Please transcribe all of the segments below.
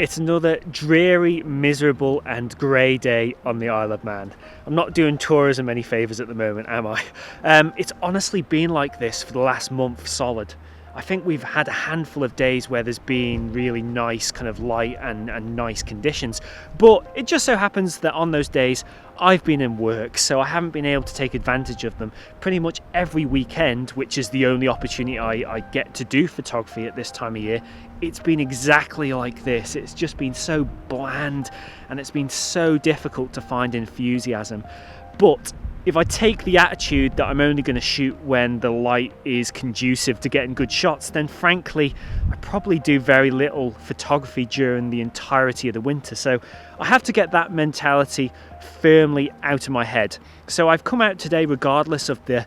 It's another dreary, miserable and grey day on the Isle of Man. I'm not doing tourism any favours at the moment, am I? It's honestly been like this for the last month solid. I think we've had a handful of days where there's been really nice kind of light and nice conditions, but it just so happens that on those days I've been in work, so I haven't been able to take advantage of them pretty much every weekend, which is the only opportunity I get to do photography at this time of year. It's been exactly like this. It's just been so bland and it's been so difficult to find enthusiasm. But if I take the attitude that I'm only going to shoot when the light is conducive to getting good shots, then frankly, I probably do very little photography during the entirety of the winter. So I have to get that mentality firmly out of my head. So I've come out today regardless of the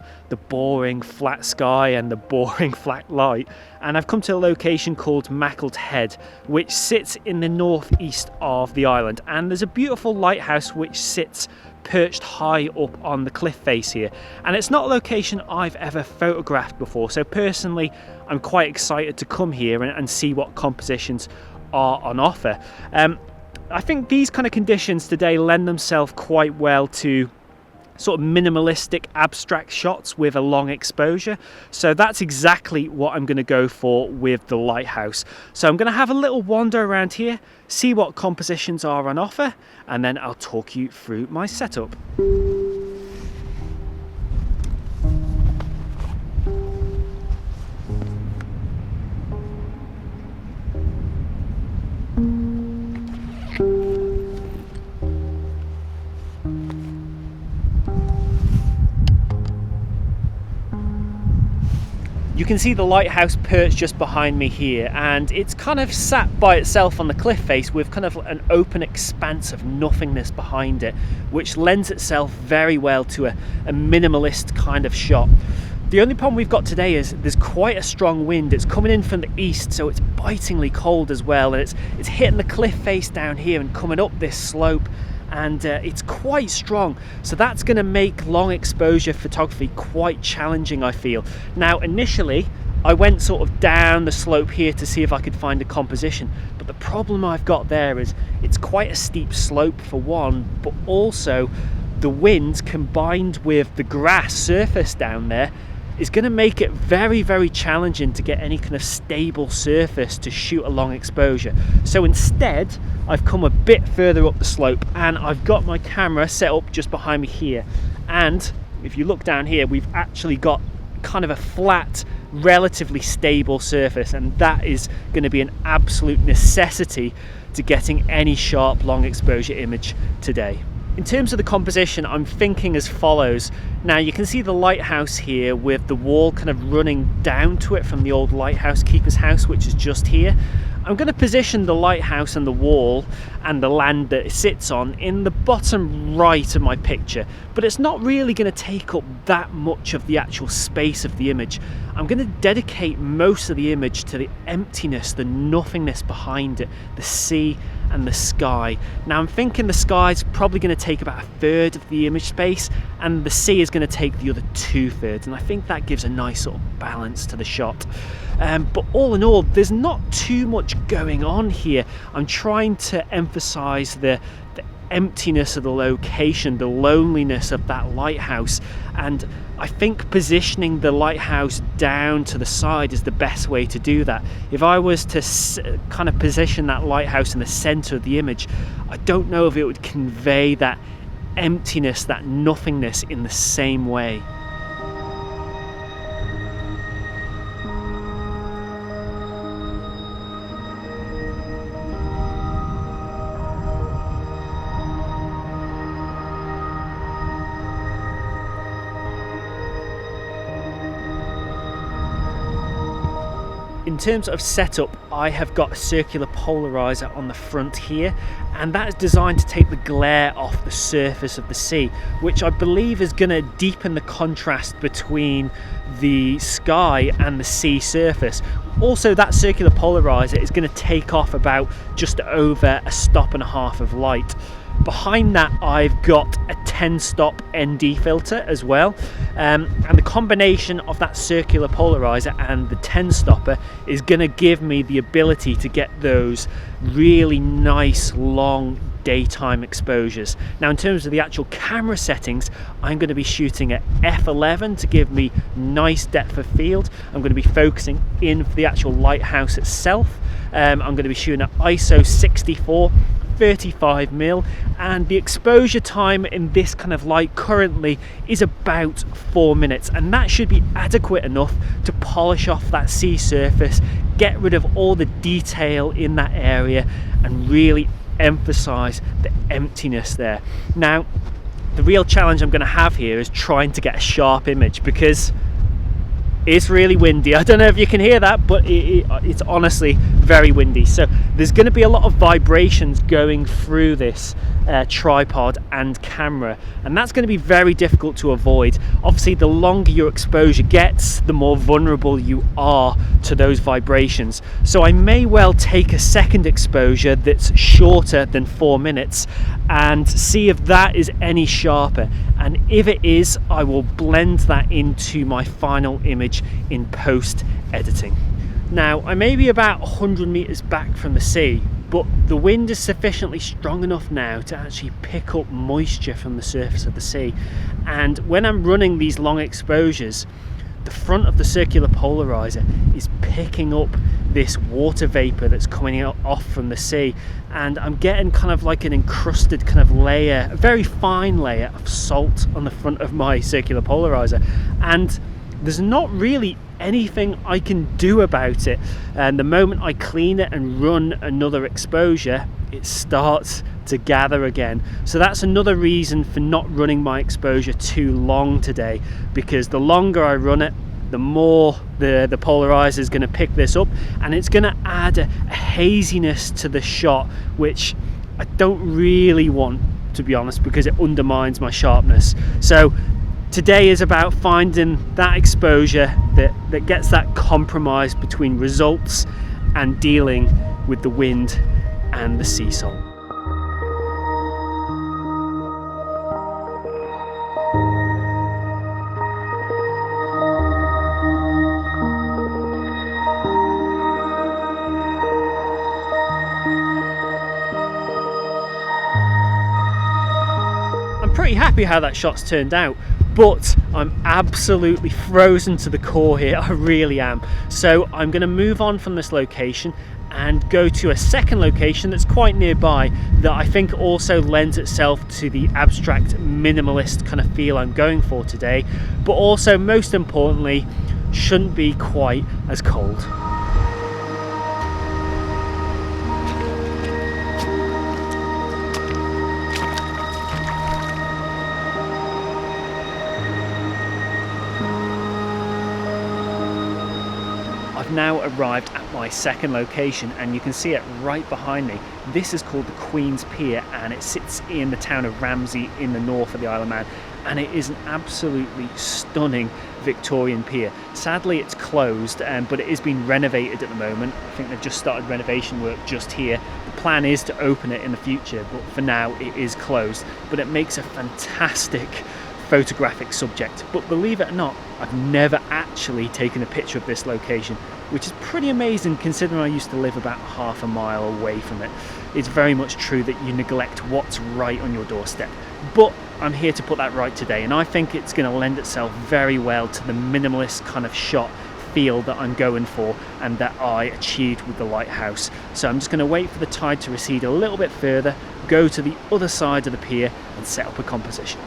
boring flat sky and the boring flat light, and I've come to a location called Mackled Head, which sits in the northeast of the island, and there's a beautiful lighthouse which sits perched high up on the cliff face here, and it's not a location I've ever photographed before, so personally I'm quite excited to come here and see what compositions are on offer. I think these kind of conditions today lend themselves quite well to sort of minimalistic abstract shots with a long exposure, so that's exactly what I'm going to go for with the lighthouse. So I'm going to have a little wander around here, see what compositions are on offer, and then I'll talk you through my setup. You can see the lighthouse perched just behind me here, and it's kind of sat by itself on the cliff face with kind of an open expanse of nothingness behind it, which lends itself very well to a minimalist kind of shot. The only problem we've got today is there's quite a strong wind. It's coming in from the east, so it's bitingly cold as well, and it's hitting the cliff face down here and coming up this slope, and it's quite strong, so that's going to make long exposure photography quite challenging, I feel. Now initially I went sort of down the slope here to see if I could find a composition, but the problem I've got there is it's quite a steep slope for one, but also the wind combined with the grass surface down there is going to make it very, very challenging to get any kind of stable surface to shoot a long exposure. So instead, I've come a bit further up the slope and I've got my camera set up just behind me here. And if you look down here, we've actually got kind of a flat, relatively stable surface, and that is going to be an absolute necessity to getting any sharp long exposure image today. In terms of the composition, I'm thinking as follows. Now you can see the lighthouse here with the wall kind of running down to it from the old lighthouse keeper's house, which is just here. I'm going to position the lighthouse and the wall and the land that it sits on in the bottom right of my picture, but it's not really going to take up that much of the actual space of the image. I'm going to dedicate most of the image to the emptiness, the nothingness behind it, the sea and the sky. Now I'm thinking the sky's probably going to take about 1/3 of the image space and the sea is going to take the other 2/3, and I think that gives a nice sort of balance to the shot. But all in all, there's not too much going on here. I'm trying to emphasize the emptiness of the location, the loneliness of that lighthouse, and I think positioning the lighthouse down to the side is the best way to do that. If I was to kind of position that lighthouse in the center of the image, I don't know if it would convey that emptiness, that nothingness in the same way. In terms of setup, I have got a circular polarizer on the front here, and that is designed to take the glare off the surface of the sea, which I believe is going to deepen the contrast between the sky and the sea surface. Also, that circular polarizer is going to take off about just over 1.5 stops of light. Behind that, I've got a 10 stop ND filter as well, and the combination of that circular polarizer and the 10 stopper is going to give me the ability to get those really nice long daytime exposures. Now in terms of the actual camera settings, I'm going to be shooting at f11 to give me nice depth of field. I'm going to be focusing in for the actual lighthouse itself. I'm going to be shooting at ISO 64 35mm, and the exposure time in this kind of light currently is about 4 minutes, and that should be adequate enough to polish off that sea surface, get rid of all the detail in that area, and really emphasize the emptiness there. Now the real challenge I'm going to have here is trying to get a sharp image, because it's really windy. I don't know if you can hear that, but it's honestly very windy. So there's going to be a lot of vibrations going through this tripod and camera, and that's going to be very difficult to avoid. Obviously, the longer your exposure gets, the more vulnerable you are to those vibrations. So I may well take a second exposure that's shorter than 4 minutes and see if that is any sharper, and if it is, I will blend that into my final image in post editing. Now I may be about 100 meters back from the sea, but the wind is sufficiently strong enough now to actually pick up moisture from the surface of the sea, and when I'm running these long exposures, the front of the circular polarizer is picking up this water vapor that's coming off from the sea, and I'm getting kind of like an encrusted kind of layer, a very fine layer of salt on the front of my circular polarizer, and there's not really anything I can do about it. And the moment I clean it and run another exposure, it starts to gather again. So that's another reason for not running my exposure too long today, because the longer I run it, the more the polarizer is going to pick this up, and it's going to add a haziness to the shot, which I don't really want, to be honest, because it undermines my sharpness. So today is about finding that exposure that gets that compromise between results and dealing with the wind and the sea salt. I'm pretty happy how that shot's turned out, but I'm absolutely frozen to the core here. I really am. So I'm going to move on from this location and go to a second location that's quite nearby, that I think also lends itself to the abstract minimalist kind of feel I'm going for today, but also most importantly shouldn't be quite as cold. Now arrived at my second location, and you can see it right behind me. This is called the Queen's Pier, and it sits in the town of Ramsey in the north of the Isle of Man, and it is an absolutely stunning Victorian pier. Sadly it's closed, but it is being renovated at the moment. I think they've just started renovation work just here. The plan is to open it in the future, but for now it is closed, but it makes a fantastic photographic subject. But believe it or not, I've never actually taken a picture of this location, which is pretty amazing considering I used to live about half a mile away from it. It's very much true that you neglect what's right on your doorstep, but I'm here to put that right today, and I think it's going to lend itself very well to the minimalist kind of shot feel that I'm going for and that I achieved with the lighthouse. So I'm just going to wait for the tide to recede a little bit further, go to the other side of the pier and set up a composition.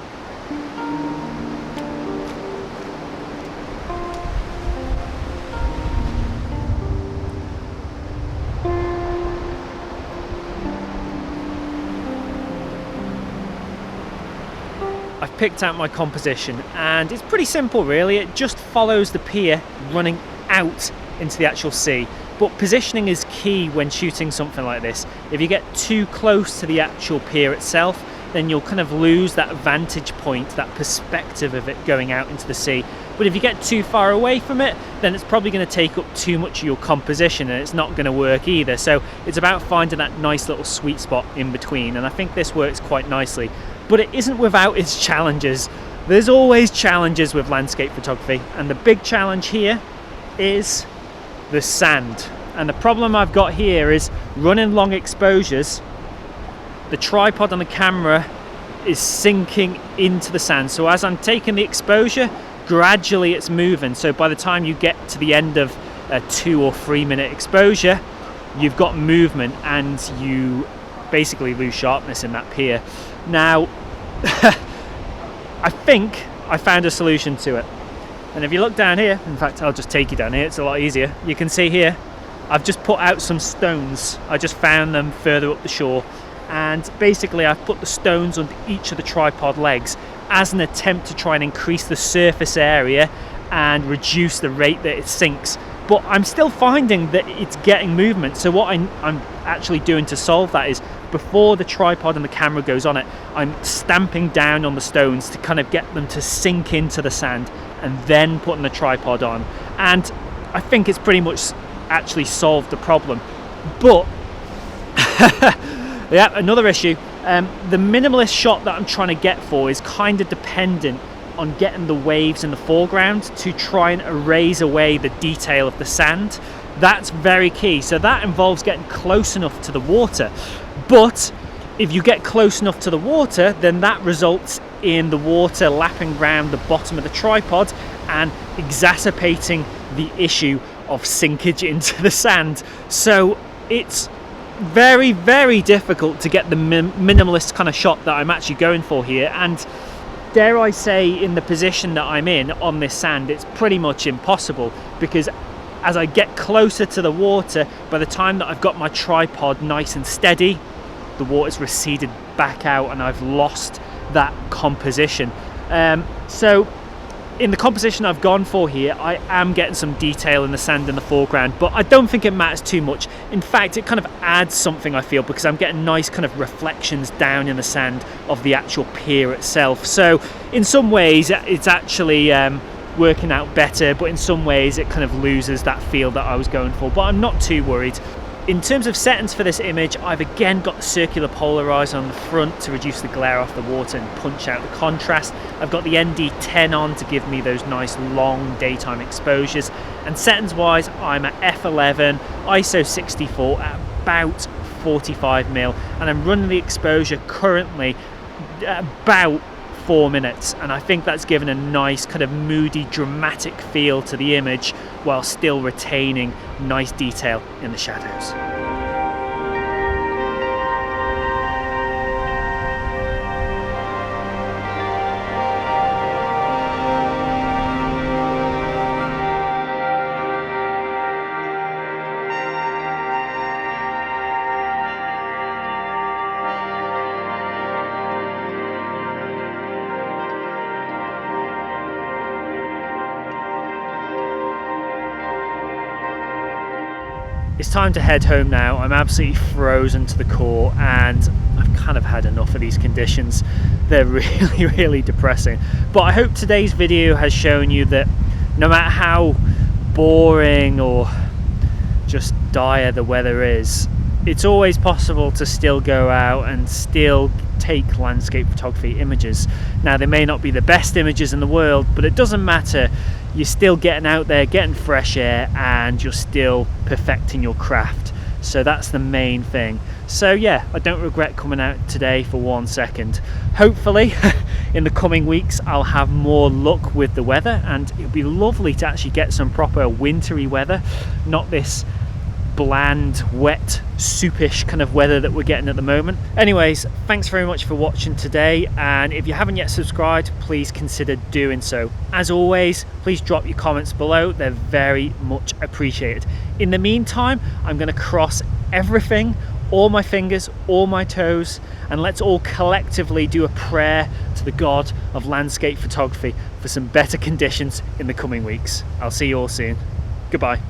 I've picked out my composition, and it's pretty simple really. It just follows the pier running out into the actual sea, but positioning is key when shooting something like this. If you get too close to the actual pier itself, then you'll kind of lose that vantage point, that perspective of it going out into the sea. But if you get too far away from it, then it's probably going to take up too much of your composition and it's not going to work either. So it's about finding that nice little sweet spot in between, and I think this works quite nicely. But it isn't without its challenges. There's always challenges with landscape photography, and the big challenge here is the sand. And the problem I've got here is running long exposures, the tripod on the camera is sinking into the sand. So as I'm taking the exposure, gradually it's moving. So by the time you get to the end of a 2 or 3 minute exposure, you've got movement and you basically lose sharpness in that pier. Now, I think I found a solution to it. And if you look down here, in fact, I'll just take you down here, it's a lot easier. You can see here, I've just put out some stones. I just found them further up the shore. And basically I've put the stones under each of the tripod legs as an attempt to try and increase the surface area and reduce the rate that it sinks. But I'm still finding that it's getting movement. So what I'm actually doing to solve that is, before the tripod and the camera goes on it, I'm stamping down on the stones to kind of get them to sink into the sand and then putting the tripod on. And I think it's pretty much actually solved the problem. But yeah, another issue, the minimalist shot that I'm trying to get for is kind of dependent on getting the waves in the foreground to try and erase away the detail of the sand. That's very key. So that involves getting close enough to the water. But if you get close enough to the water, then that results in the water lapping around the bottom of the tripod and exacerbating the issue of sinkage into the sand. So it's very, very difficult to get the minimalist kind of shot that I'm actually going for here. And dare I say, in the position that I'm in on this sand, it's pretty much impossible, because as I get closer to the water, by the time that I've got my tripod nice and steady, the water's receded back out and I've lost that composition. So in the composition I've gone for here, I am getting some detail in the sand in the foreground, but I don't think it matters too much. In fact, it kind of adds something, I feel, because I'm getting nice kind of reflections down in the sand of the actual pier itself. So in some ways it's actually working out better, but in some ways it kind of loses that feel that I was going for, but I'm not too worried. In terms of settings for this image, I've again got the Cirular Polariser on the front to reduce the glare off the water and punch out the contrast. I've got the ND10 on to give me those nice long daytime exposures. And settings wise, I'm at f11, ISO 64 at about 45mm, and I'm running the exposure currently at about 4 minutes, and I think that's given a nice kind of moody, dramatic feel to the image while still retaining nice detail in the shadows. It's time to head home now. I'm absolutely frozen to the core and I've kind of had enough of these conditions. They're really, really depressing. But I hope today's video has shown you that no matter how boring or just dire the weather is, it's always possible to still go out and still take landscape photography images. Now, they may not be the best images in the world, but it doesn't matter. You're still getting out there, getting fresh air, and you're still perfecting your craft. So that's the main thing. So yeah, I don't regret coming out today for 1 second. Hopefully in the coming weeks I'll have more luck with the weather, and it'll be lovely to actually get some proper wintry weather, not this bland, wet, soupish kind of weather that we're getting at the moment. Anyways, thanks very much for watching today, and if you haven't yet subscribed, please consider doing so. As always, please drop your comments below, they're very much appreciated. In the meantime, I'm going to cross everything, all my fingers, all my toes, and let's all collectively do a prayer to the God of landscape photography for some better conditions in the coming weeks. I'll see you all soon. Goodbye.